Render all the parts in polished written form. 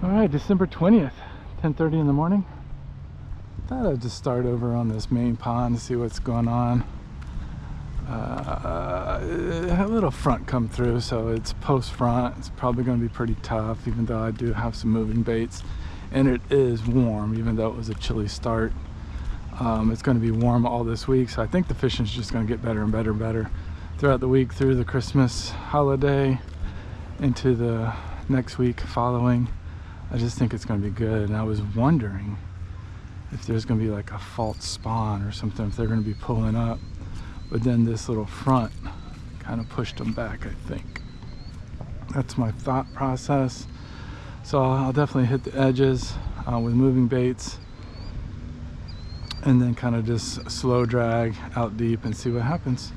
All right, December 20th, 10:30 in the morning. Thought I'd just start over on this main pond to see what's going on. A little front come through, so it's post front. It's probably going to be pretty tough, even though I do have some moving baits, and it is warm, even though it was a chilly start. It's going to be warm all this week, so I think the fishing's just going to get better and better and better throughout the week, through the Christmas holiday into the next week following. I just think it's going to be good, and I was wondering if there's going to be like a false spawn or something, if they're going to be pulling up. But then this little front kind of pushed them back, I think. That's my thought process. So I'll definitely hit the edges with moving baits, and then kind of just slow drag out deep and see what happens.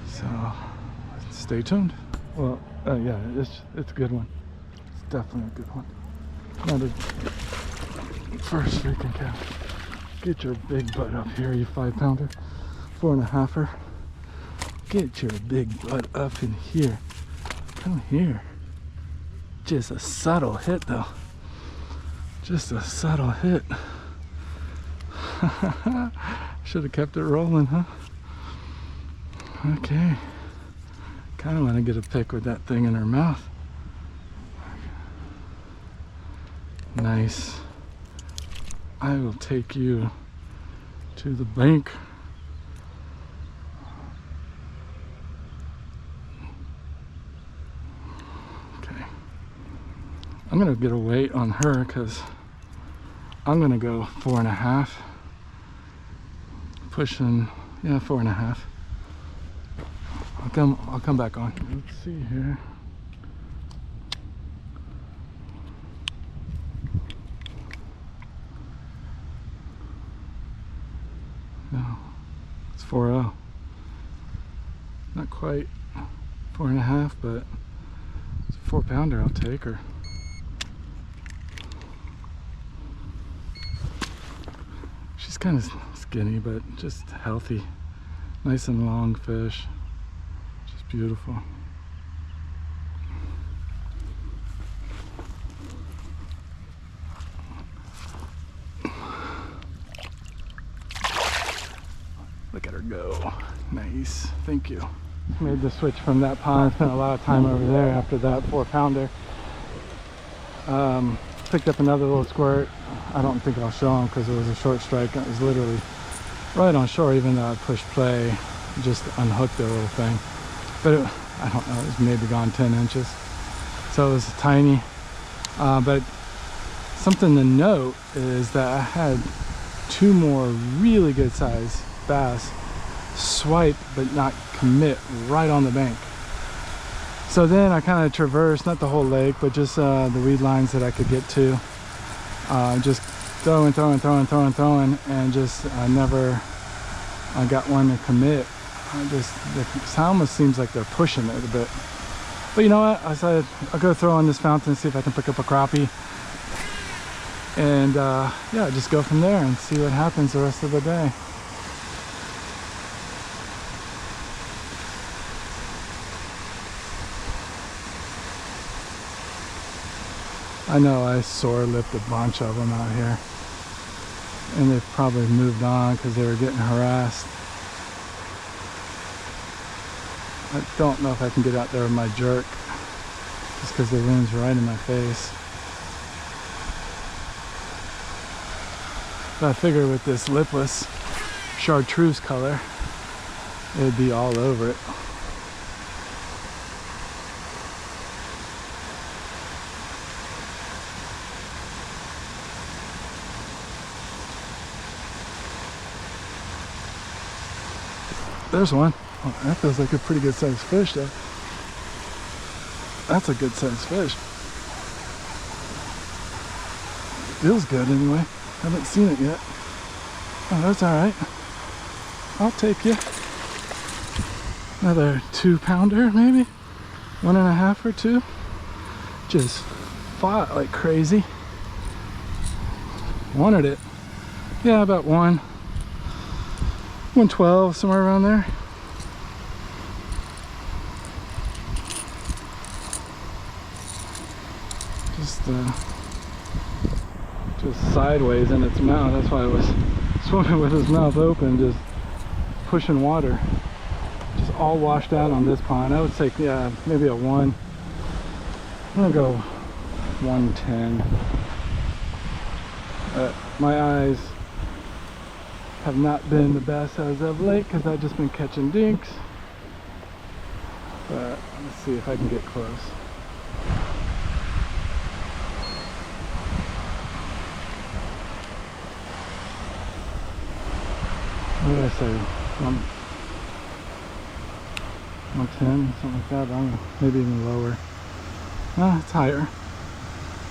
So stay tuned. Well, yeah, it's a good one. It's definitely a good one. Another first freaking cast. Get your big butt up here, you 5-pounder, 4.5er. Get your big butt up in here. Come here. Just a subtle hit though. Just a subtle hit. Should have kept it rolling, huh? Okay. Kind of want to get a pic with that thing in her mouth. Nice. I will take you to the bank. Okay. I'm gonna get a weight on her because I'm gonna go 4.5. Pushing, yeah, 4.5. I'll come back on. Let's see here. No, it's 4.0. Not quite 4.5, but it's a 4-pounder. I'll take her. She's kind of skinny, but just healthy. Nice and long fish. Just beautiful. Look at her go. Nice. Thank you. Made the switch from that pond. Spent a lot of time over there after that 4-pounder. Picked up another little squirt. I don't think I'll show them because it was a short strike. It was literally right on shore, even though I pushed play, just unhooked the little thing. But it, I don't know, it was maybe gone 10 inches. So it was tiny. But something to note is that I had 2 more really good size bass swipe but not commit right on the bank. So then I kind of traversed, not the whole lake, but just the weed lines that I could get to. Just throwing, and just I got one to commit. It almost seems like they're pushing it a bit. But you know what? I said I'll go throw on this fountain and see if I can pick up a crappie. And yeah, just go from there and see what happens the rest of the day. I know I sore-lipped a bunch of them out here, and they've probably moved on because they were getting harassed. I don't know if I can get out there with my jerk just because the wind's right in my face. But I figure with this lipless chartreuse color, it would be all over it. There's one. Oh, that feels like a pretty good sized fish though. That's a good sized fish. Feels good anyway. Haven't seen it yet. Oh, that's alright. I'll take you. Another 2-pounder maybe? 1.5 or 2. Just fought like crazy. Wanted it. Yeah, about 112, somewhere around there. just sideways in its mouth. That's why it was swimming with his mouth open, just pushing water. Just all washed out on this pond. I would say, yeah, maybe a 1. I'm gonna go 110. My eyes have not been the best as of late because I've just been catching dinks. But let's see if I can get close. What did I say? 110, something like that. I don't know, maybe even lower. No, it's higher.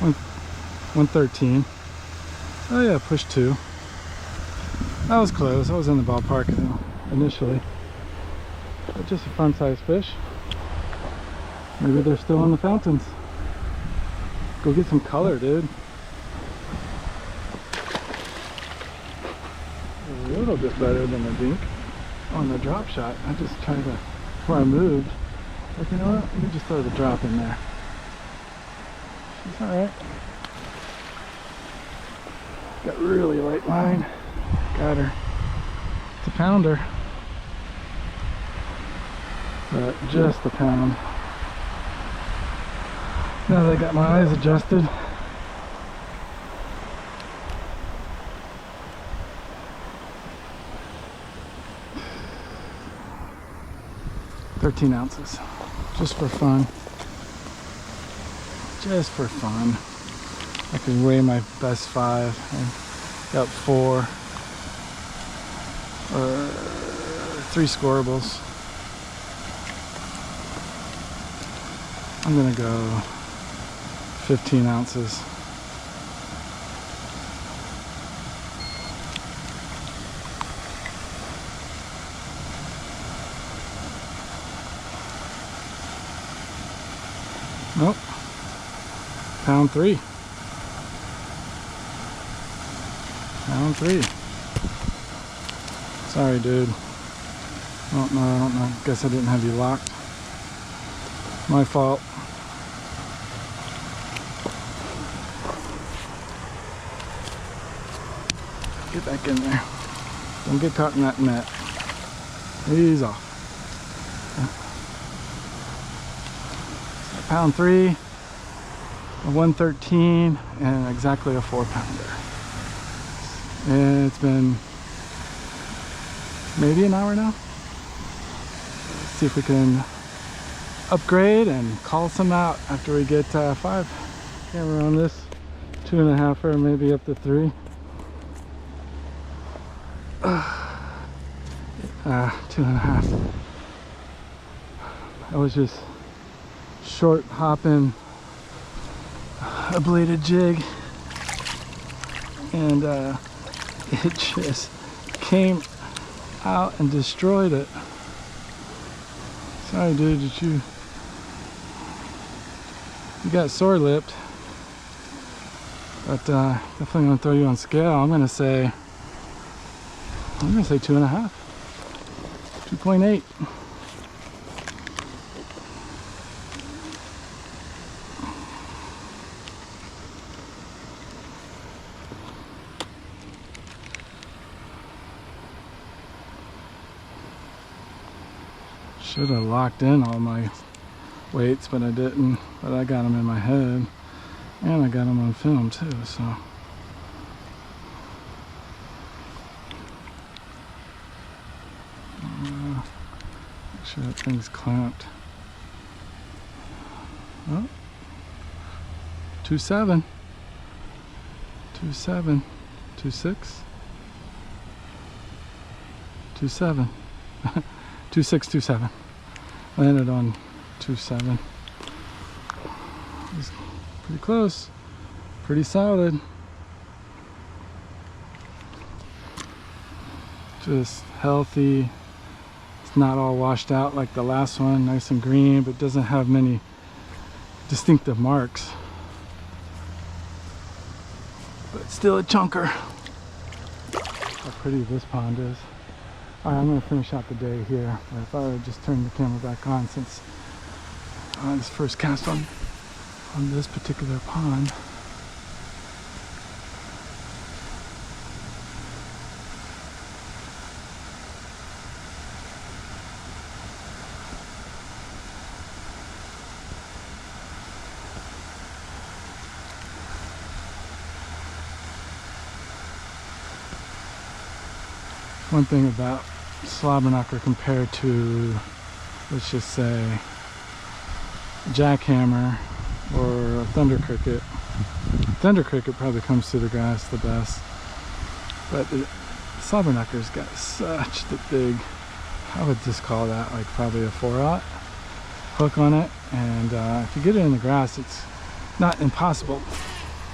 113. Oh yeah, push 2. That was close. I was in the ballpark initially. But just a fun-sized fish. Maybe they're still in the fountains. Go get some color, dude. A little bit better than the dink on the drop shot. I just tried to, before I moved, like, you know what? Let me just throw the drop in there. She's alright. Got really light line. Got her. It's a pounder. But just a pound. Now that I got my eyes adjusted. $13 ounces. Just for fun. Just for fun. I can weigh my best 5. I got 4 or 3 scorables. I'm gonna go 15 ounces. Nope. Pound 3. Pound 3. Sorry, dude. I don't know. Guess I didn't have you locked. My fault. Get back in there. Don't get caught in that net. Ease off. Pound 3, a 113, and exactly a 4-pounder. And it's been maybe an hour now. Let's see if we can upgrade and call some out after we get 5. Camera on this 2.5er, maybe up to 3. 2.5. I was just short hopping a bladed jig, and it just came out and destroyed it. Sorry, dude, you got sore lipped, but definitely gonna throw you on scale. I'm gonna say 2.5, 2.8. Should have locked in all my weights, but I didn't. But I got them in my head, and I got them on film too, so. Make sure that thing's clamped. Oh, 2.7, 2.7, 2.6, 2.7, 2.6, 2.7. Landed on 2.7. It's pretty close, pretty solid. Just healthy. It's not all washed out like the last one, nice and green, but doesn't have many distinctive marks. But still a chunker. How pretty this pond is. Alright, I'm going to finish out the day here. I thought I would just turn the camera back on since this first cast on on this particular pond. One thing about slobberknocker compared to, let's just say, jackhammer or a thunder cricket. Thunder cricket probably comes through the grass the best, but the slobberknocker's got such the big, I would just call that like probably a 4/0 hook on it, and if you get it in the grass, it's not impossible,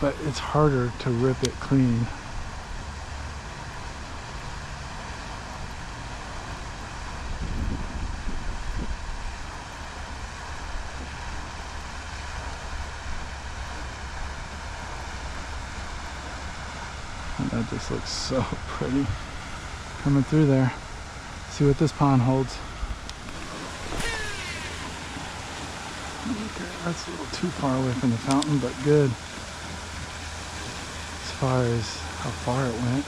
but it's harder to rip it clean. That just looks so pretty coming through there. See what this pond holds. Okay, that's a little too far away from the fountain, but good as far as how far it went.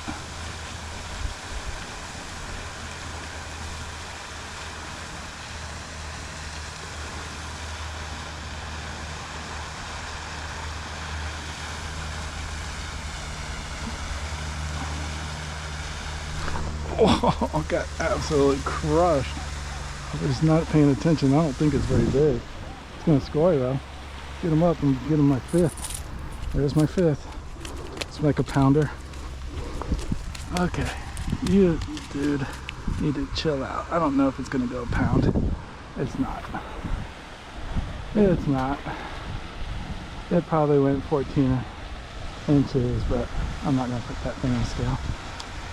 Oh, got absolutely crushed. I was not paying attention. I don't think it's very big. It's gonna score though. Get him up and get him my 5th. There's my 5th. It's like a pounder. Okay, you dude need to chill out. I don't know if it's gonna go a pound. It's not. It's not. It probably went 14 inches, but I'm not gonna put that thing on the scale.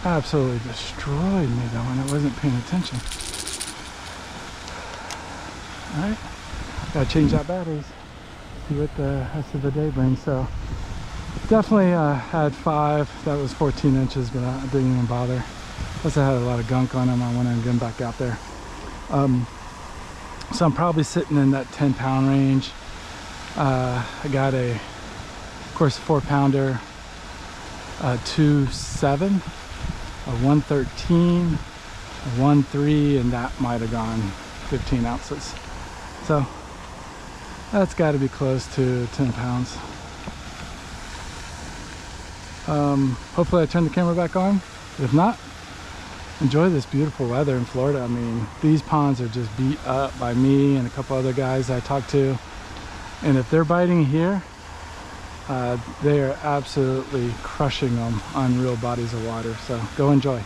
Absolutely destroyed me though when I wasn't paying attention. Alright, gotta change out batteries, see what the rest of the day brings. So definitely had 5, that was 14 inches, but I didn't even bother. Plus I had a lot of gunk on them, I went and got back out there. So I'm probably sitting in that 10-pound range. I got of course, 4-pounder, 2.7. A 113, a 1.3, and that might have gone 15 ounces. So that's got to be close to 10 pounds. Hopefully I turn the camera back on. If not, enjoy this beautiful weather in Florida. I mean, these ponds are just beat up by me and a couple other guys I talked to. And if they're biting here, they are absolutely crushing them on real bodies of water. So go enjoy.